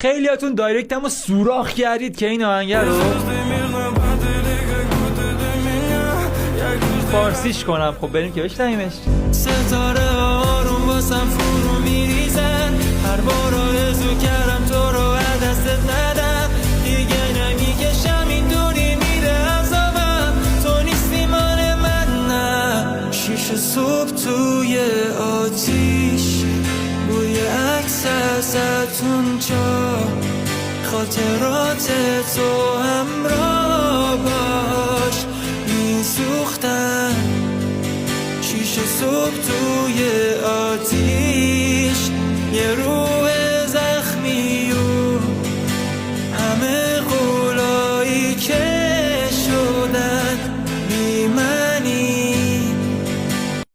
خیلیاتون دایرکتمو سوراخ کردید که این آهنگر رو فارسیش کنم. خب بریم که بشنویمش. ستاره آروم واسم فرو میریزن، هر بار آرزو کردم تو رو از دستت ندم، دیگه نمیکشم اینطوری میره عذابم، تو نیستی مال من نه. شیشه صبح توی آتیش، روی عکس ازتون جا، خاطرات تو همراه باش میسوختن. شیشه صبح توی